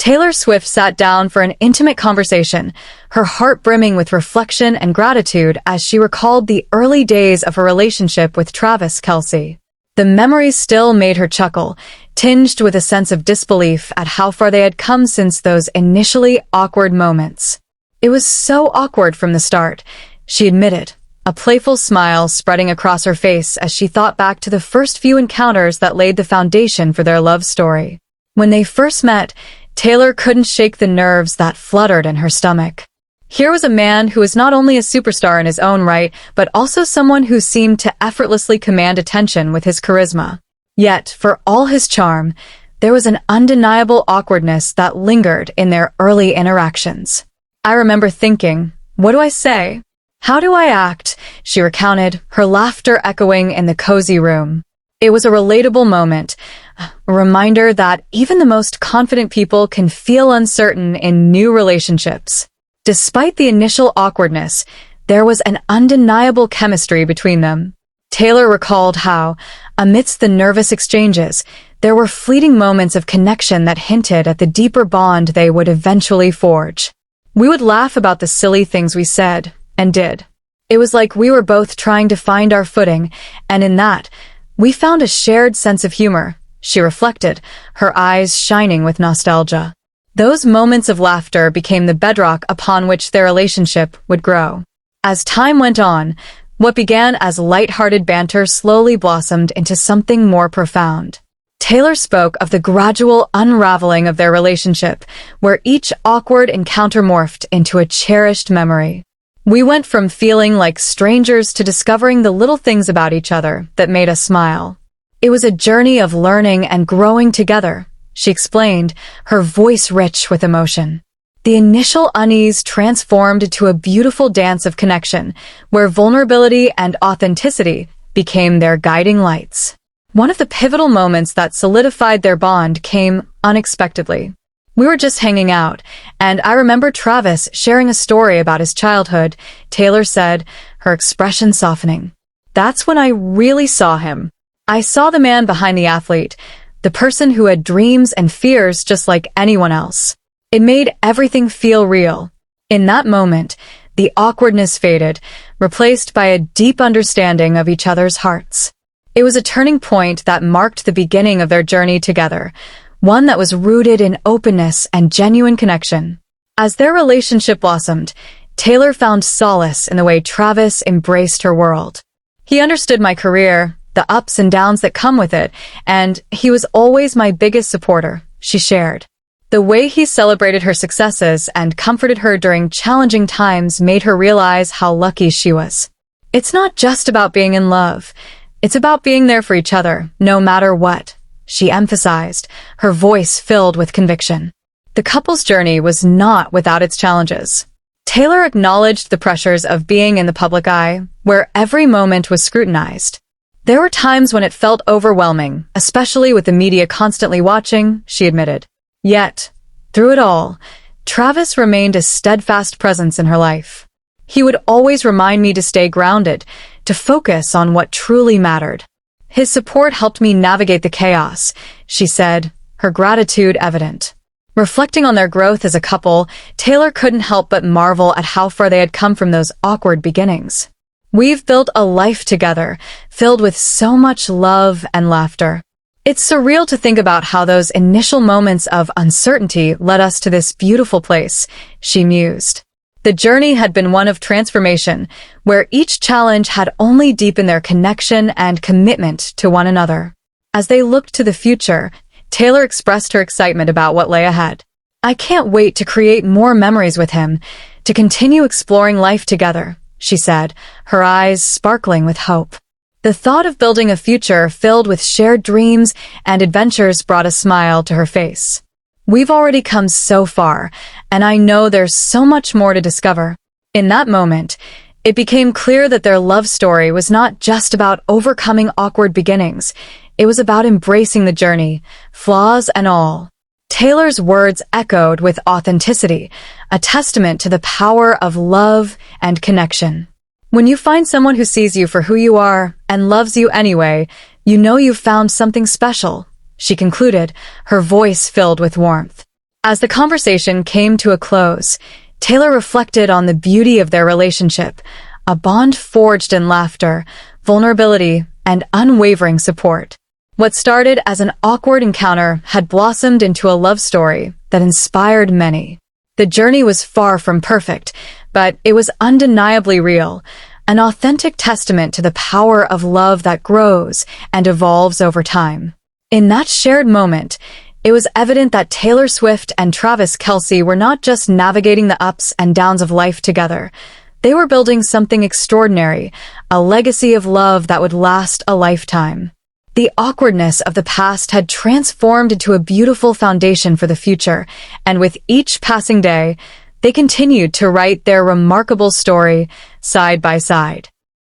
Taylor Swift sat down for an intimate conversation, her heart brimming with reflection and gratitude as she recalled the early days of her relationship with Travis Kelce. The memories still made her chuckle, tinged with a sense of disbelief at how far they had come since those initially awkward moments. It was so awkward from the start, she admitted, a playful smile spreading across her face as she thought back to the first few encounters that laid the foundation for their love story. When they first met, Taylor couldn't shake the nerves that fluttered in her stomach. Here was a man who was not only a superstar in his own right, but also someone who seemed to effortlessly command attention with his charisma. Yet, for all his charm, there was an undeniable awkwardness that lingered in their early interactions. I remember thinking, what do I say? How do I act? She recounted, her laughter echoing in the cozy room. It was a relatable moment, a reminder that even the most confident people can feel uncertain in new relationships. Despite the initial awkwardness, there was an undeniable chemistry between them. Taylor recalled how, amidst the nervous exchanges, there were fleeting moments of connection that hinted at the deeper bond they would eventually forge. We would laugh about the silly things we said and did. It was like we were both trying to find our footing, and in that, we found a shared sense of humor, she reflected, her eyes shining with nostalgia. Those moments of laughter became the bedrock upon which their relationship would grow. As time went on, what began as light-hearted banter slowly blossomed into something more profound. Taylor spoke of the gradual unraveling of their relationship, where each awkward encounter morphed into a cherished memory. We went from feeling like strangers to discovering the little things about each other that made us smile. It was a journey of learning and growing together, she explained, her voice rich with emotion. The initial unease transformed into a beautiful dance of connection, where vulnerability and authenticity became their guiding lights. One of the pivotal moments that solidified their bond came unexpectedly. We were just hanging out, and I remember Travis sharing a story about his childhood, Taylor said, her expression softening. That's when I really saw him. I saw the man behind the athlete, the person who had dreams and fears just like anyone else. It made everything feel real. In that moment, the awkwardness faded, replaced by a deep understanding of each other's hearts. It was a turning point that marked the beginning of their journey together, one that was rooted in openness and genuine connection. As their relationship blossomed, Taylor found solace in the way Travis embraced her world. He understood my career, the ups and downs that come with it, and he was always my biggest supporter, she shared. The way he celebrated her successes and comforted her during challenging times made her realize how lucky she was. It's not just about being in love. It's about being there for each other, no matter what, she emphasized, her voice filled with conviction. The couple's journey was not without its challenges. Taylor acknowledged the pressures of being in the public eye, where every moment was scrutinized. There were times when it felt overwhelming, especially with the media constantly watching, she admitted. Yet, through it all, Travis remained a steadfast presence in her life. He would always remind me to stay grounded, to focus on what truly mattered. His support helped me navigate the chaos, she said, her gratitude evident. Reflecting on their growth as a couple, Taylor couldn't help but marvel at how far they had come from those awkward beginnings. We've built a life together, filled with so much love and laughter. It's surreal to think about how those initial moments of uncertainty led us to this beautiful place, she mused. The journey had been one of transformation, where each challenge had only deepened their connection and commitment to one another. As they looked to the future, Taylor expressed her excitement about what lay ahead. I can't wait to create more memories with him, to continue exploring life together, she said, her eyes sparkling with hope. The thought of building a future filled with shared dreams and adventures brought a smile to her face. We've already come so far, and I know there's so much more to discover. In that moment, it became clear that their love story was not just about overcoming awkward beginnings. It was about embracing the journey, flaws and all. Taylor's words echoed with authenticity, a testament to the power of love and connection. When you find someone who sees you for who you are and loves you anyway, you know you've found something special, she concluded, her voice filled with warmth. As the conversation came to a close, Taylor reflected on the beauty of their relationship, a bond forged in laughter, vulnerability, and unwavering support. What started as an awkward encounter had blossomed into a love story that inspired many. The journey was far from perfect, but it was undeniably real, an authentic testament to the power of love that grows and evolves over time. In that shared moment, it was evident that Taylor Swift and Travis Kelce were not just navigating the ups and downs of life together. They were building something extraordinary, a legacy of love that would last a lifetime. The awkwardness of the past had transformed into a beautiful foundation for the future, and with each passing day, they continued to write their remarkable story side by side.